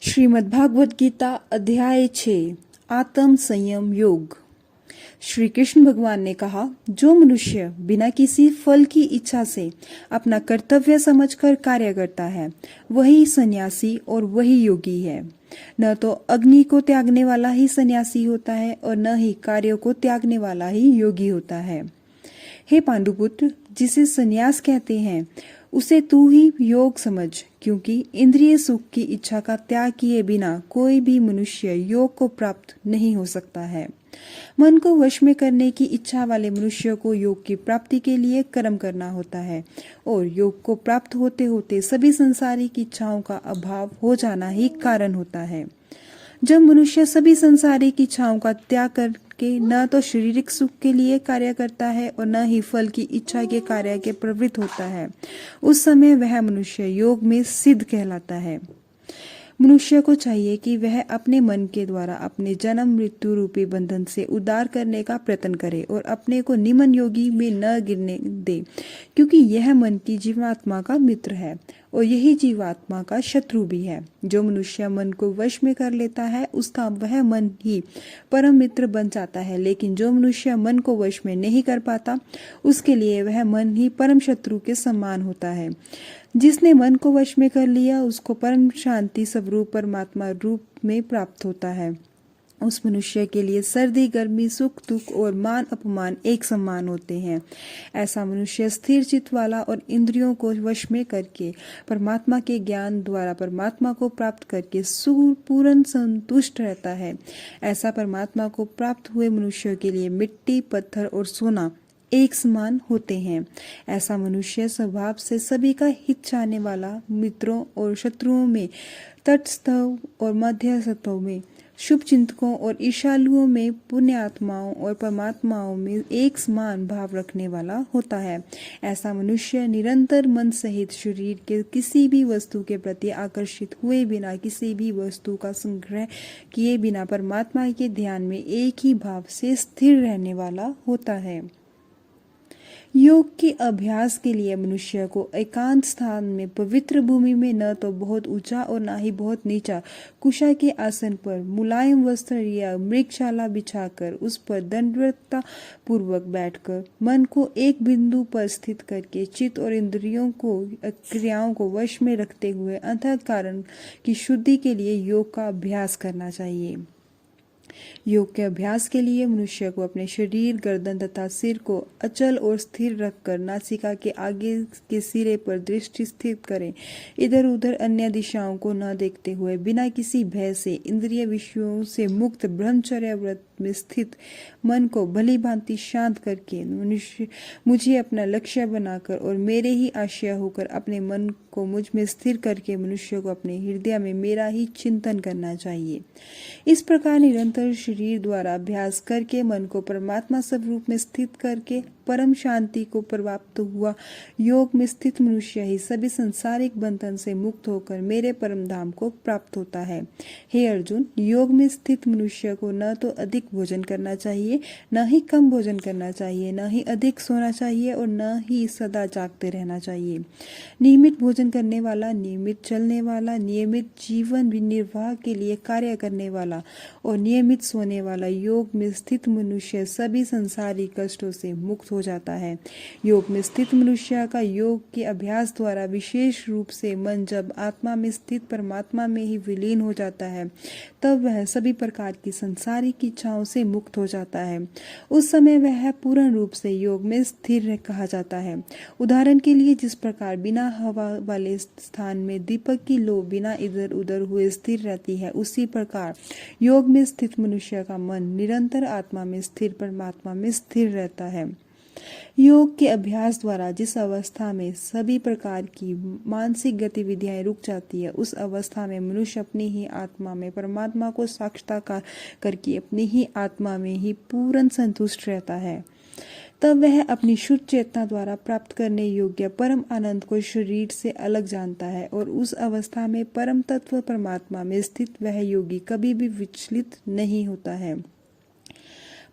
श्रीमद्भागवत गीता अध्याय 6 आत्म संयम योग। श्री कृष्ण भगवान ने कहा, जो मनुष्य बिना किसी फल की इच्छा से अपना कर्तव्य समझकर कार्य करता है वही सन्यासी और वही योगी है। न तो अग्नि को त्यागने वाला ही सन्यासी होता है और न ही कार्यों को त्यागने वाला ही योगी होता है। हे पांडुपुत्र, जिसे सन्यास कहते हैं उसे तू ही योग समझ, क्योंकि इंद्रिय सुख की इच्छा का त्याग किए बिना कोई भी मनुष्य योग को प्राप्त नहीं हो सकता है। मन को वश में करने की इच्छा वाले मनुष्य को योग की प्राप्ति के लिए कर्म करना होता है और योग को प्राप्त होते होते सभी संसारिक इच्छाओं का अभाव हो जाना ही कारण होता है। जब मनुष्य सभी संसारिक इच्छाओं का त्याग करके न तो शारीरिक सुख के लिए कार्य करता है और न ही फल की इच्छा के कार्य के प्रवृत्त होता है, उस समय वह मनुष्य योग में सिद्ध कहलाता है। मनुष्य को चाहिए कि वह अपने मन के द्वारा अपने जन्म मृत्यु रूपी बंधन से उद्धार करने का प्रयत्न करे और अपने को निमन योगी में न गिरने दे, क्योंकि यह मन की जीवात्मा का मित्र है और यही जीवात्मा का शत्रु भी है। जो मनुष्य मन को वश में कर लेता है उसका वह मन ही परम मित्र बन जाता है, लेकिन जो मनुष्य मन को वश में नहीं कर पाता उसके लिए वह मन ही परम शत्रु के समान होता है। जिसने मन को वश में कर लिया उसको परम शांति स्वरूप परमात्मा रूप में प्राप्त होता है। उस मनुष्य के लिए सर्दी गर्मी सुख दुख और मान अपमान एक समान होते हैं। ऐसा मनुष्य स्थिर चित्त वाला और इंद्रियों को वश में करके परमात्मा के ज्ञान द्वारा परमात्मा को प्राप्त करके पूर्ण संतुष्ट रहता है। ऐसा परमात्मा को प्राप्त हुए मनुष्य के लिए मिट्टी पत्थर और सोना एक समान होते हैं। ऐसा मनुष्य स्वभाव से सभी का हित चाहने वाला, मित्रों और शत्रुओं में तटस्थ और मध्यस्थों में, शुभ चिंतकों और ईर्ष्यालुओं में, पुण्य आत्माओं और परमात्माओं में एक समान भाव रखने वाला होता है। ऐसा मनुष्य निरंतर मन सहित शरीर के किसी भी वस्तु के प्रति आकर्षित हुए बिना, किसी भी वस्तु का संग्रह किए बिना परमात्मा के ध्यान में एक ही भाव से स्थिर रहने वाला होता है। योग के अभ्यास के लिए मनुष्य को एकांत स्थान में पवित्र भूमि में न तो बहुत ऊंचा और न ही बहुत नीचा कुशा के आसन पर मुलायम वस्त्र या मृगशाला बिछाकर उस पर दंडवत पूर्वक बैठकर मन को एक बिंदु पर स्थित करके चित्त और इंद्रियों को क्रियाओं को वश में रखते हुए अंतःकरण की शुद्धि के लिए योग का अभ्यास करना चाहिए। योग के अभ्यास के लिए मनुष्य को अपने शरीर, गर्दन तथा सिर को अचल और स्थिर रखकर नासिका के आगे के सिरे पर दृष्टि स्थित करें। इधर उधर अन्य दिशाओं को न देखते हुए बिना किसी भय से इंद्रिय विषयों से मुक्त ब्रह्मचर्य व्रत में स्थित मन को भली भांति शांत करके मुझे अपना लक्ष्य बनाकर और मेरे ही आश्रय होकर अपने मन को मुझ में स्थिर करके मनुष्य को अपने हृदय में मेरा ही चिंतन करना चाहिए। इस प्रकार निरंतर शरीर द्वारा अभ्यास करके मन को परमात्मा स्वरूप में स्थित करके परम शांति को प्राप्त हुआ योग में स्थित मनुष्य ही सभी संसारिक बंधन से मुक्त होकर मेरे परम धाम को प्राप्त होता है। हे अर्जुन, योग में स्थित मनुष्य को न तो अधिक भोजन करना चाहिए, न ही कम भोजन करना चाहिए, न ही अधिक सोना चाहिए और न ही सदा जागते रहना चाहिए। नियमित भोजन करने वाला, नियमित चलने वाला, नियमित जीवन निर्वाह के लिए कार्य करने वाला और नियमित सोने वाला योग में स्थित मनुष्य सभी संसारिक कष्टों से मुक्त हो जाता है। योग में स्थित मनुष्य का योग के अभ्यास द्वारा विशेष रूप से मन जब आत्मा में स्थित परमात्मा में ही विलीन हो जाता है तब वह सभी प्रकार की संसारिक इच्छाओं से मुक्त हो जाता है। उस समय वह पूर्ण रूप से योग में स्थिर कहा जाता है। उदाहरण के लिए, जिस प्रकार बिना हवा वाले स्थान में दीपक की लौ बिना इधर उधर हुए स्थिर रहती है, उसी प्रकार योग में स्थित मनुष्य का मन निरंतर आत्मा में स्थिर परमात्मा में स्थिर रहता है। योग के अभ्यास द्वारा जिस अवस्था में सभी प्रकार की मानसिक गतिविधियां रुक जाती है, उस अवस्था में मनुष्य अपनी ही आत्मा में परमात्मा को साक्षात्कार करके अपनी ही आत्मा में ही पूर्ण संतुष्ट रहता है। तब वह अपनी शुद्ध चेतना द्वारा प्राप्त करने योग्य परम आनंद को शरीर से अलग जानता है और उस अवस्था में परम तत्व परमात्मा में स्थित वह योगी कभी भी विचलित नहीं होता है।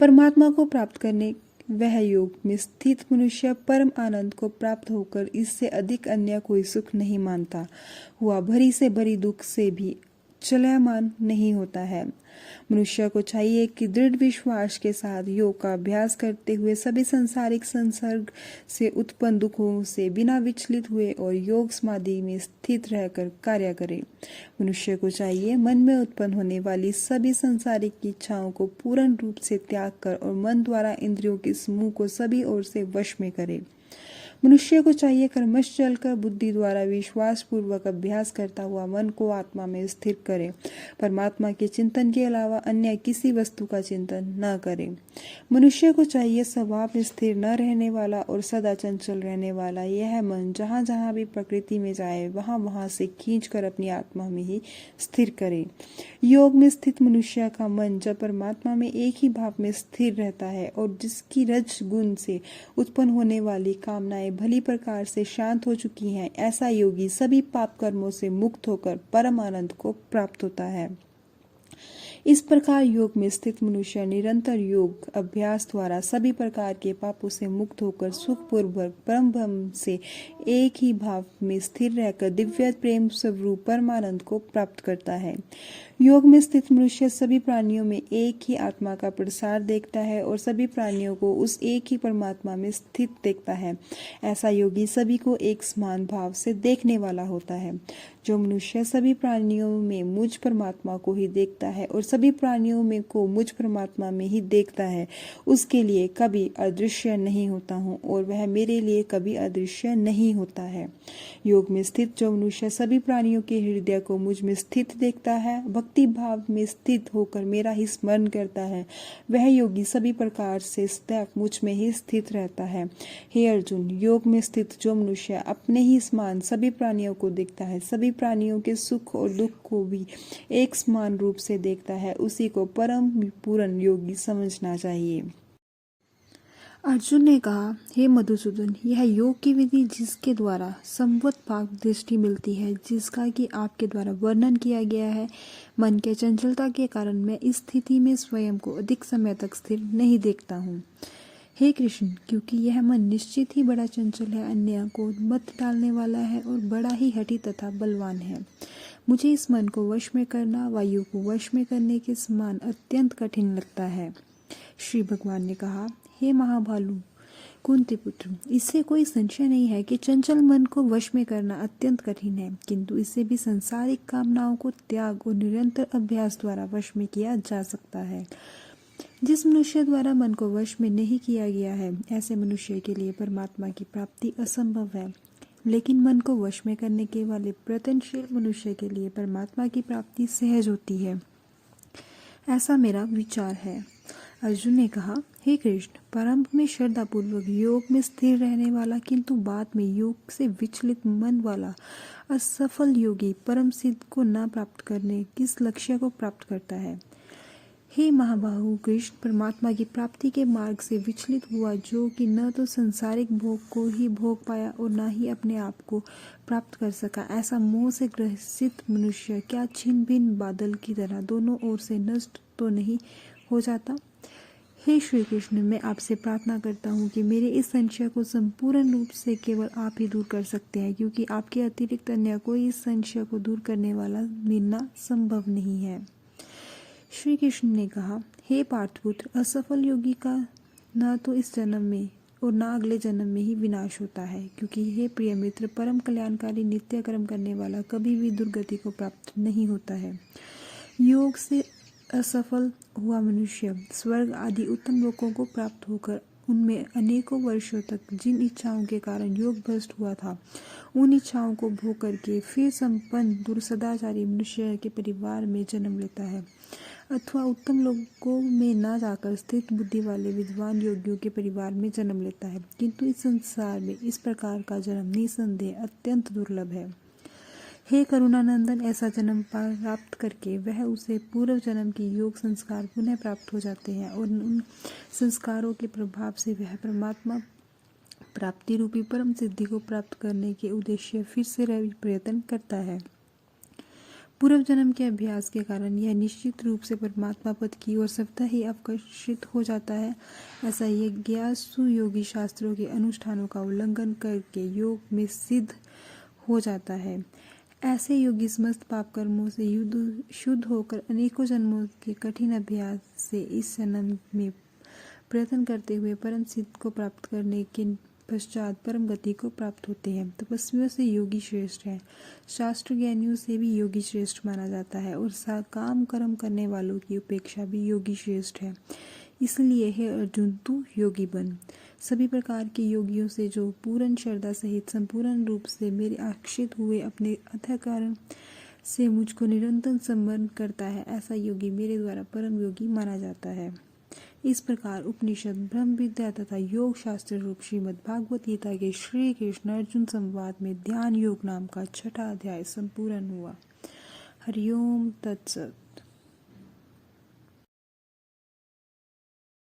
परमात्मा को प्राप्त करने वह योग में स्थित मनुष्य परम आनंद को प्राप्त होकर इससे अधिक अन्य कोई सुख नहीं मानता हुआ भरी से भरी दुख से भी चलयमान नहीं होता है। मनुष्य को चाहिए कि दृढ़ विश्वास के साथ योग का अभ्यास करते हुए सभी सांसारिक संसर्ग से उत्पन्न दुखों से बिना विचलित हुए और योग समाधि में स्थित रहकर कार्य करे। मनुष्य को चाहिए मन में उत्पन्न होने वाली सभी सांसारिक इच्छाओं को पूर्ण रूप से त्याग कर और मन द्वारा इंद्रियों के समूह को सभी ओर से वश में करे। मनुष्य को चाहिए कर्मश चलकर बुद्धि द्वारा विश्वास पूर्वक अभ्यास करता हुआ मन को आत्मा में स्थिर करे, परमात्मा के चिंतन के अलावा अन्य किसी वस्तु का चिंतन न करे। मनुष्य को चाहिए स्वभाव में स्थिर न रहने वाला और सदा चंचल रहने वाला यह मन जहाँ जहाँ भी प्रकृति में जाए वहाँ वहाँ से खींच कर अपनी आत्मा में ही स्थिर करे। योग में स्थित मनुष्य का मन जब परमात्मा में एक ही भाव में स्थिर रहता है और जिसकी रज गुण से उत्पन्न होने वाली कामनाएं भली प्रकार से शांत हो चुकी हैं, ऐसा योगी सभी पाप कर्मों से मुक्त होकर परम आनंद को प्राप्त होता है। इस प्रकार योग में स्थित मनुष्य निरंतर योग अभ्यास द्वारा सभी प्रकार के पापों से मुक्त होकर सुखपूर्वक परम ब्रह्म से एक ही भाव में स्थिर रहकर दिव्य प्रेम स्वरूप परमानंद को प्राप्त करता है। योग में स्थित मनुष्य सभी प्राणियों में एक ही आत्मा का प्रसार देखता है और सभी प्राणियों को उस एक ही परमात्मा में स्थित देखता है। ऐसा योगी सभी को एक समान भाव से देखने वाला होता है। जो मनुष्य सभी प्राणियों में मुझ परमात्मा को ही देखता है और सभी प्राणियों में को मुझ परमात्मा में ही देखता है, उसके लिए कभी अदृश्य नहीं होता हूँ और वह मेरे लिए कभी अदृश्य नहीं होता है। योग में स्थित जो मनुष्य सभी प्राणियों के हृदय को मुझ में स्थित देखता है, भक्ति भाव में स्थित होकर मेरा ही स्मरण करता है, वह योगी सभी प्रकार से सदैव मुझ में ही स्थित रहता है। हे अर्जुन, योग में स्थित जो मनुष्य अपने ही समान सभी प्राणियों को देखता है, सभी प्राणियों के सुख और दुख को भी एक समान रूप से देखता है, उसी को परम पूर्ण योगी समझना चाहिए। अर्जुन ने कहा, हे मधुसूदन, यह योग की विधि जिसके द्वारा संवत भाग दृष्टि मिलती है, जिसका कि आपके द्वारा वर्णन किया गया है, मन के चंचलता के कारण मैं इस स्थिति में स्वयं को अधिक समय तक स्थिर नहीं देखता हूँ। हे कृष्ण, क्योंकि यह मन निश्चित ही बड़ा चंचल है, अन्य को मत डालने वाला है और बड़ा ही हठी तथा बलवान है। मुझे इस मन को वश में करना वायु को वश में करने के समान अत्यंत कठिन लगता है। श्री भगवान ने कहा, हे महाभालु कुंती पुत्र, इससे कोई संशय नहीं है कि चंचल मन को वश में करना अत्यंत कठिन है, किंतु इसे भी सांसारिक कामनाओं को त्याग और निरंतर अभ्यास द्वारा वश में किया जा सकता है। जिस मनुष्य द्वारा मन को वश में नहीं किया गया है, ऐसे मनुष्य के लिए परमात्मा की प्राप्ति असंभव है, लेकिन मन को वश में करने के वाले प्रयत्नशील मनुष्य के लिए परमात्मा की प्राप्ति सहज होती है, ऐसा मेरा विचार है। अर्जुन ने कहा, हे कृष्ण, प्रारंभ में श्रद्धापूर्वक योग में स्थिर रहने वाला किंतु बाद में योग से विचलित मन वाला असफल योगी परम सिद्ध को न प्राप्त करने किस लक्ष्य को प्राप्त करता है। हे महाबाहु कृष्ण, परमात्मा की प्राप्ति के मार्ग से विचलित हुआ जो कि न तो सांसारिक भोग को ही भोग पाया और न ही अपने आप को प्राप्त कर सका, ऐसा मोह से ग्रसित मनुष्य क्या छिन्न भिन्न बादल की तरह दोनों ओर से नष्ट तो नहीं हो जाता। हे श्री कृष्ण, मैं आपसे प्रार्थना करता हूँ कि मेरे इस संशय को संपूर्ण रूप से केवल आप ही दूर कर सकते हैं, क्योंकि आपके अतिरिक्त अन्य कोई इस संशय को दूर करने वाला मिलना संभव नहीं है। श्री कृष्ण ने कहा, हे पार्थपुत्र, असफल योगी का न तो इस जन्म में और न अगले जन्म में ही विनाश होता है, क्योंकि हे प्रिय मित्र, परम कल्याणकारी नित्य कर्म करने वाला कभी भी दुर्गति को प्राप्त नहीं होता है। योग से असफल हुआ मनुष्य स्वर्ग आदि उत्तम लोकों को प्राप्त होकर उनमें अनेकों वर्षों तक जिन इच्छाओं के कारण योग भ्रष्ट हुआ था, उन इच्छाओं को भोग करके फिर संपन्न दुर्सदाचारी मनुष्य के परिवार में जन्म लेता है, अथवा उत्तम लोगों में न जाकर स्थित बुद्धि वाले विद्वान योगियों के परिवार में जन्म लेता है। किंतु इस संसार में इस प्रकार का जन्म निसंदेह अत्यंत दुर्लभ है। हे करुणानंदन, ऐसा जन्म प्राप्त करके वह उसे पूर्व जन्म के योग संस्कार पुनः प्राप्त हो जाते हैं और उन संस्कारों के प्रभाव से वह परमात्मा प्राप्ति रूपी परम सिद्धि को प्राप्त करने के उद्देश्य फिर से प्रयत्न करता है। पूर्व जन्म के अभ्यास के कारण यह निश्चित रूप से परमात्मा पद की ओर स्वतः ही आकर्षित हो जाता है। ऐसा यज्ञासु योगी शास्त्रों के अनुष्ठानों का उल्लंघन करके योग में सिद्ध हो जाता है। ऐसे योगी समस्त पाप कर्मों से शुद्ध होकर अनेकों जन्मों के कठिन अभ्यास से इस जन्म में प्रयत्न करते हुए परम सिद्ध को प्राप्त करने के पश्चात परम गति को प्राप्त होते हैं। तपस्वियों से योगी श्रेष्ठ है, शास्त्र ज्ञानियों से भी योगी श्रेष्ठ माना जाता है और काम कर्म करने वालों की उपेक्षा भी योगी श्रेष्ठ है। इसलिए हे अर्जुन, तू योगी बन। सभी प्रकार के योगियों से जो पूर्ण श्रद्धा सहित संपूर्ण रूप से मेरे आश्रित हुए अपने अंतःकरण से मुझको निरंतर स्मरण करता है, ऐसा योगी मेरे द्वारा परम योगी माना जाता है। इस प्रकार उपनिषद, ब्रह्म विद्या तथा योग शास्त्र रूप श्रीमद् भागवत गीता के श्री कृष्ण अर्जुन संवाद में ध्यान योग नाम का 6वां अध्याय संपूर्ण हुआ। हरिओम तत्सत।